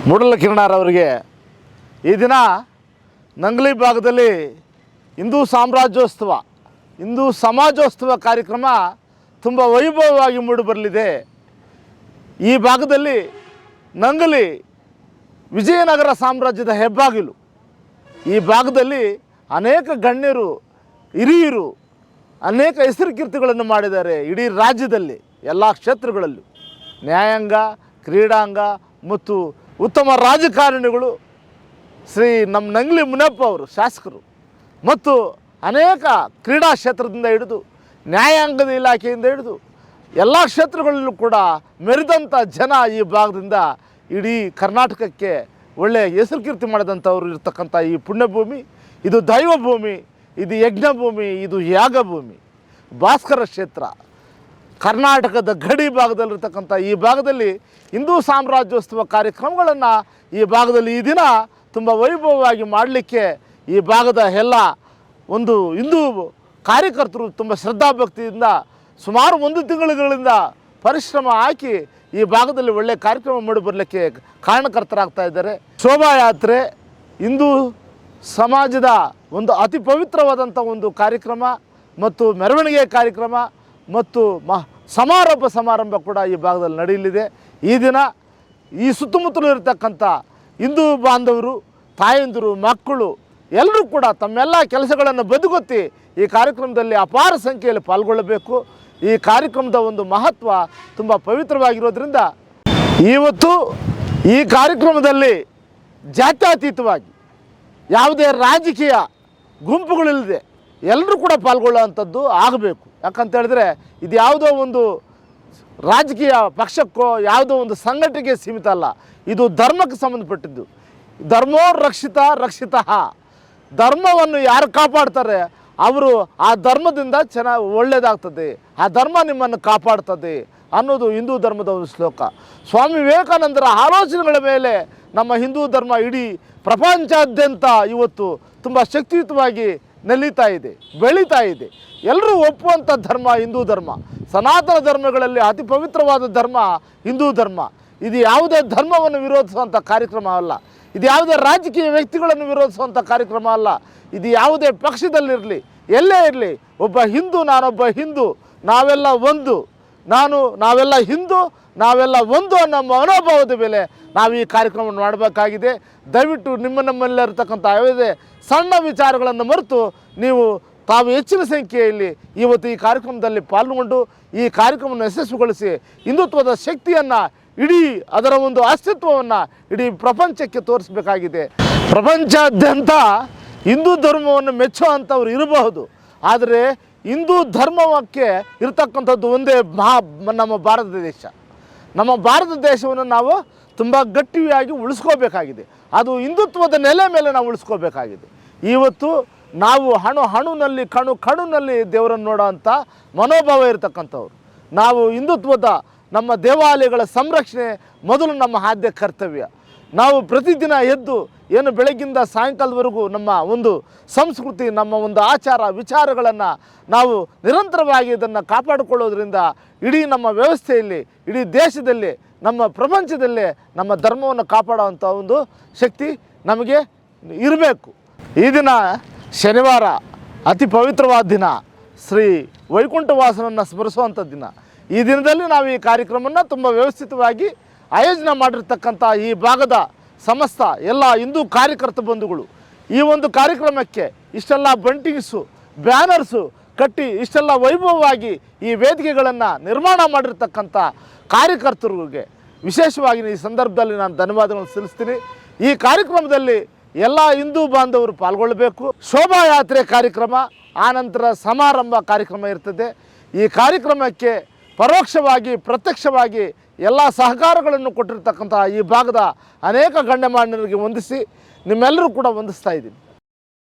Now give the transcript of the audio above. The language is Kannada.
ಮೂಡಲಕಿರಣರವರಿಗೆ ಈ ದಿನ ನಂಗ್ಲಿ ಭಾಗದಲ್ಲಿ ಹಿಂದೂ ಸಾಮ್ರಾಜ್ಯೋತ್ಸವ ಹಿಂದೂ ಸಮಾಜೋತ್ಸವ ಕಾರ್ಯಕ್ರಮ ತುಂಬ ವೈಭವವಾಗಿ ಮೂಡಿಬರಲಿದೆ. ಈ ಭಾಗದಲ್ಲಿ ನಂಗ್ಲಿ ವಿಜಯನಗರ ಸಾಮ್ರಾಜ್ಯದ ಹೆಬ್ಬಾಗಿಲು. ಈ ಭಾಗದಲ್ಲಿ ಅನೇಕ ಗಣ್ಯರು ಹಿರಿಯರು ಅನೇಕ ಹೆಸರು ಕೀರ್ತಿಗಳನ್ನು ಮಾಡಿದ್ದಾರೆ. ಇಡೀ ರಾಜ್ಯದಲ್ಲಿ ಎಲ್ಲ ಕ್ಷೇತ್ರಗಳಲ್ಲೂ ನ್ಯಾಯಾಂಗ, ಕ್ರೀಡಾಂಗ ಮತ್ತು ಉತ್ತಮ ರಾಜಕಾರಣಿಗಳು ಶ್ರೀ ನಮ್ಮ ನಂಗ್ಲಿ ಮುನಿಯಪ್ಪ ಅವರು ಶಾಸಕರು ಮತ್ತು ಅನೇಕ ಕ್ರೀಡಾ ಕ್ಷೇತ್ರದಿಂದ ಹಿಡಿದು ನ್ಯಾಯಾಂಗದ ಇಲಾಖೆಯಿಂದ ಹಿಡಿದು ಎಲ್ಲ ಕ್ಷೇತ್ರಗಳಲ್ಲೂ ಕೂಡ ಮೆರೆದಂಥ ಜನ ಈ ಭಾಗದಿಂದ ಇಡೀ ಕರ್ನಾಟಕಕ್ಕೆ ಒಳ್ಳೆಯ ಹೆಸರು ಕೀರ್ತಿ ಮಾಡಿದಂಥವ್ರು ಇರ್ತಕ್ಕಂಥ ಈ ಪುಣ್ಯಭೂಮಿ, ಇದು ದೈವಭೂಮಿ, ಇದು ಯಜ್ಞಭೂಮಿ, ಇದು ಯಾಗಭೂಮಿ, ಭಾಸ್ಕರ ಕ್ಷೇತ್ರ. ಕರ್ನಾಟಕದ ಗಡಿ ಭಾಗದಲ್ಲಿರ್ತಕ್ಕಂಥ ಈ ಭಾಗದಲ್ಲಿ ಹಿಂದೂ ಸಾಮ್ರಾಜ್ಯೋತ್ಸವ ಕಾರ್ಯಕ್ರಮಗಳನ್ನು ಈ ಭಾಗದಲ್ಲಿ ಈ ದಿನ ತುಂಬ ವೈಭವವಾಗಿ ಮಾಡಲಿಕ್ಕೆ ಈ ಭಾಗದ ಎಲ್ಲ ಒಂದು ಹಿಂದೂ ಕಾರ್ಯಕರ್ತರು ತುಂಬ ಶ್ರದ್ಧಾಭಕ್ತಿಯಿಂದ ಸುಮಾರು 1 ತಿಂಗಳುಗಳಿಂದ ಪರಿಶ್ರಮ ಹಾಕಿ ಈ ಭಾಗದಲ್ಲಿ ಒಳ್ಳೆಯ ಕಾರ್ಯಕ್ರಮ ಮಾಡಿಬರಲಿಕ್ಕೆ ಕಾರಣಕರ್ತರಾಗ್ತಾ ಇದ್ದಾರೆ. ಶೋಭಾಯಾತ್ರೆ ಹಿಂದೂ ಸಮಾಜದ ಒಂದು ಅತಿ ಪವಿತ್ರವಾದಂಥ ಒಂದು ಕಾರ್ಯಕ್ರಮ ಮತ್ತು ಮೆರವಣಿಗೆ ಕಾರ್ಯಕ್ರಮ ಮತ್ತು ಸಮಾರಂಭ ಕೂಡ ಈ ಭಾಗದಲ್ಲಿ ನಡೆಯಲಿದೆ. ಈ ದಿನ ಈ ಸುತ್ತಮುತ್ತಲೂ ಇರತಕ್ಕಂಥ ಹಿಂದೂ ಬಾಂಧವರು, ತಾಯಂದಿರು, ಮಕ್ಕಳು ಎಲ್ಲರೂ ಕೂಡ ತಮ್ಮೆಲ್ಲ ಕೆಲಸಗಳನ್ನು ಬದಿಗೊತ್ತಿ ಈ ಕಾರ್ಯಕ್ರಮದಲ್ಲಿ ಅಪಾರ ಸಂಖ್ಯೆಯಲ್ಲಿ ಪಾಲ್ಗೊಳ್ಳಬೇಕು. ಈ ಕಾರ್ಯಕ್ರಮದ ಒಂದು ಮಹತ್ವ ತುಂಬ ಪವಿತ್ರವಾಗಿರೋದ್ರಿಂದ ಇವತ್ತು ಈ ಕಾರ್ಯಕ್ರಮದಲ್ಲಿ ಜಾತ್ಯತೀತವಾಗಿ ಯಾವುದೇ ರಾಜಕೀಯ ಗುಂಪುಗಳಿಲ್ಲದೆ ಎಲ್ಲರೂ ಕೂಡ ಪಾಲ್ಗೊಳ್ಳುವಂಥದ್ದು ಆಗಬೇಕು. ಯಾಕಂತ ಹೇಳಿದ್ರೆ ಇದು ಯಾವುದೋ ಒಂದು ರಾಜಕೀಯ ಪಕ್ಷಕ್ಕೋ ಯಾವುದೋ ಒಂದು ಸಂಘಟನೆಗೆ ಸೀಮಿತ ಅಲ್ಲ, ಇದು ಧರ್ಮಕ್ಕೆ ಸಂಬಂಧಪಟ್ಟಿದ್ದು. ಧರ್ಮೋ ರಕ್ಷಿತಃ. ಧರ್ಮವನ್ನು ಯಾರು ಕಾಪಾಡ್ತಾರೆ ಅವರು ಆ ಧರ್ಮದಿಂದ ಚೆನ್ನಾಗಿ ಒಳ್ಳೆಯದಾಗ್ತದೆ, ಆ ಧರ್ಮ ನಿಮ್ಮನ್ನು ಕಾಪಾಡ್ತದೆ ಅನ್ನೋದು ಹಿಂದೂ ಧರ್ಮದ ಒಂದು ಶ್ಲೋಕ. ಸ್ವಾಮಿ ವಿವೇಕಾನಂದರ ಆಲೋಚನೆಗಳ ಮೇಲೆ ನಮ್ಮ ಹಿಂದೂ ಧರ್ಮ ಇಡೀ ಪ್ರಪಂಚಾದ್ಯಂತ ಇವತ್ತು ತುಂಬ ಶಕ್ತಿಯುತವಾಗಿ ನೆಲೀತಾ ಇದೆ, ಬೆಳೀತಾ ಇದೆ. ಎಲ್ಲರೂ ಒಪ್ಪುವಂಥ ಧರ್ಮ ಹಿಂದೂ ಧರ್ಮ. ಸನಾತನ ಧರ್ಮಗಳಲ್ಲಿ ಅತಿ ಪವಿತ್ರವಾದ ಧರ್ಮ ಹಿಂದೂ ಧರ್ಮ. ಇದು ಯಾವುದೇ ಧರ್ಮವನ್ನು ವಿರೋಧಿಸುವಂಥ ಕಾರ್ಯಕ್ರಮ ಅಲ್ಲ, ಇದು ಯಾವುದೇ ರಾಜಕೀಯ ವ್ಯಕ್ತಿಗಳನ್ನು ವಿರೋಧಿಸುವಂಥ ಕಾರ್ಯಕ್ರಮ ಅಲ್ಲ. ಇದು ಯಾವುದೇ ಪಕ್ಷದಲ್ಲಿರಲಿ, ಎಲ್ಲೇ ಇರಲಿ, ಒಬ್ಬ ಹಿಂದೂ, ನಾನೊಬ್ಬ ಹಿಂದೂ, ನಾವೆಲ್ಲ ಒಂದು, ನಾವೆಲ್ಲ ಹಿಂದೂ, ನಾವೆಲ್ಲ ಒಂದು ಅನ್ನೋ ಮನೋಭಾವದ ಮೇಲೆ ನಾವು ಈ ಕಾರ್ಯಕ್ರಮವನ್ನು ಮಾಡಬೇಕಾಗಿದೆ. ದಯವಿಟ್ಟು ನಮ್ಮಲ್ಲಿರ್ತಕ್ಕಂಥ ಯಾವುದೇ ಸಣ್ಣ ವಿಚಾರಗಳನ್ನು ಮರೆತು ನೀವು ತಾವು ಹೆಚ್ಚಿನ ಸಂಖ್ಯೆಯಲ್ಲಿ ಇವತ್ತು ಈ ಕಾರ್ಯಕ್ರಮದಲ್ಲಿ ಪಾಲ್ಗೊಂಡು ಈ ಕಾರ್ಯಕ್ರಮವನ್ನು ಯಶಸ್ವಿಗೊಳಿಸಿ ಹಿಂದುತ್ವದ ಶಕ್ತಿಯನ್ನು, ಇಡೀ ಅದರ ಒಂದು ಅಸ್ತಿತ್ವವನ್ನು ಇಡೀ ಪ್ರಪಂಚಕ್ಕೆ ತೋರಿಸಬೇಕಾಗಿದೆ. ಪ್ರಪಂಚಾದ್ಯಂತ ಹಿಂದೂ ಧರ್ಮವನ್ನು ಮೆಚ್ಚುವಂಥವ್ರು ಇರಬಹುದು, ಆದರೆ ಹಿಂದೂ ಧರ್ಮಕ್ಕೆ ಇರತಕ್ಕಂಥದ್ದು ಒಂದೇ ನಮ್ಮ ಭಾರತ ದೇಶ. ನಮ್ಮ ಭಾರತ ದೇಶವನ್ನು ನಾವು ತುಂಬ ಗಟ್ಟಿಯಾಗಿ ಉಳಿಸ್ಕೋಬೇಕಾಗಿದೆ. ಅದು ಹಿಂದುತ್ವದ ನೆಲೆ ಮೇಲೆ ನಾವು ಉಳಿಸ್ಕೋಬೇಕಾಗಿದೆ. ಇವತ್ತು ನಾವು ಹಣುನಲ್ಲಿ ಕಣುನಲ್ಲಿ ದೇವರನ್ನು ನೋಡೋವಂಥ ಮನೋಭಾವ ಇರತಕ್ಕಂಥವ್ರು. ನಾವು ಹಿಂದುತ್ವದ ನಮ್ಮ ದೇವಾಲಯಗಳ ಸಂರಕ್ಷಣೆ ಮೊದಲು ನಮ್ಮ ಆದ್ಯ ಕರ್ತವ್ಯ. ನಾವು ಪ್ರತಿದಿನ ಎದ್ದು ಏನು ಬೆಳಗ್ಗಿಂದ ಸಾಯಂಕಾಲದವರೆಗೂ ನಮ್ಮ ಒಂದು ಸಂಸ್ಕೃತಿ, ನಮ್ಮ ಒಂದು ಆಚಾರ ವಿಚಾರಗಳನ್ನು ನಾವು ನಿರಂತರವಾಗಿ ಇದನ್ನು ಕಾಪಾಡಿಕೊಳ್ಳೋದ್ರಿಂದ ಇಡೀ ನಮ್ಮ ವ್ಯವಸ್ಥೆಯಲ್ಲಿ, ಇಡೀ ದೇಶದಲ್ಲಿ, ನಮ್ಮ ಪ್ರಪಂಚದಲ್ಲೇ ನಮ್ಮ ಧರ್ಮವನ್ನು ಕಾಪಾಡುವಂಥ ಒಂದು ಶಕ್ತಿ ನಮಗೆ ಇರಬೇಕು. ಈ ದಿನ ಶನಿವಾರ ಅತಿ ಪವಿತ್ರವಾದ ದಿನ, ಶ್ರೀ ವೈಕುಂಠವಾಸನನ್ನು ಸ್ಮರಿಸುವಂಥ ದಿನ. ಈ ದಿನದಲ್ಲಿ ನಾವು ಈ ಕಾರ್ಯಕ್ರಮವನ್ನು ತುಂಬ ವ್ಯವಸ್ಥಿತವಾಗಿ ಆಯೋಜನೆ ಮಾಡಿರ್ತಕ್ಕಂಥ ಈ ಭಾಗದ ಸಮಸ್ತ ಎಲ್ಲ ಹಿಂದೂ ಕಾರ್ಯಕರ್ತ ಬಂಧುಗಳು ಈ ಒಂದು ಕಾರ್ಯಕ್ರಮಕ್ಕೆ ಇಷ್ಟೆಲ್ಲ ಬಂಟಿಂಗ್ಸು, ಬ್ಯಾನರ್ಸು ಕಟ್ಟಿ ಇಷ್ಟೆಲ್ಲ ವೈಭವವಾಗಿ ಈ ವೇದಿಕೆಗಳನ್ನು ನಿರ್ಮಾಣ ಮಾಡಿರ್ತಕ್ಕಂಥ ಕಾರ್ಯಕರ್ತರಿಗೆ ವಿಶೇಷವಾಗಿ ಈ ಸಂದರ್ಭದಲ್ಲಿ ನಾನು ಧನ್ಯವಾದಗಳನ್ನು ಸಲ್ಲಿಸ್ತೀನಿ. ಈ ಕಾರ್ಯಕ್ರಮದಲ್ಲಿ ಎಲ್ಲ ಹಿಂದೂ ಬಾಂಧವರು ಪಾಲ್ಗೊಳ್ಳಬೇಕು. ಶೋಭಾಯಾತ್ರೆ ಕಾರ್ಯಕ್ರಮ, ಆನಂತರ ಸಮಾರಂಭ ಕಾರ್ಯಕ್ರಮ ಇರ್ತದೆ. ಈ ಕಾರ್ಯಕ್ರಮಕ್ಕೆ ಪರೋಕ್ಷವಾಗಿ ಪ್ರತ್ಯಕ್ಷವಾಗಿ ಎಲ್ಲ ಸಹಕಾರಗಳನ್ನು ಕೊಟ್ಟಿರ್ತಕ್ಕಂಥ ಈ ಭಾಗದ ಅನೇಕ ಗಣ್ಯಮಾನ್ಯರಿಗೆ ವಂದಿಸಿ ನಿಮ್ಮೆಲ್ಲರೂ ಕೂಡ ವಂದಿಸ್ತಾ ಇದ್ದೀನಿ.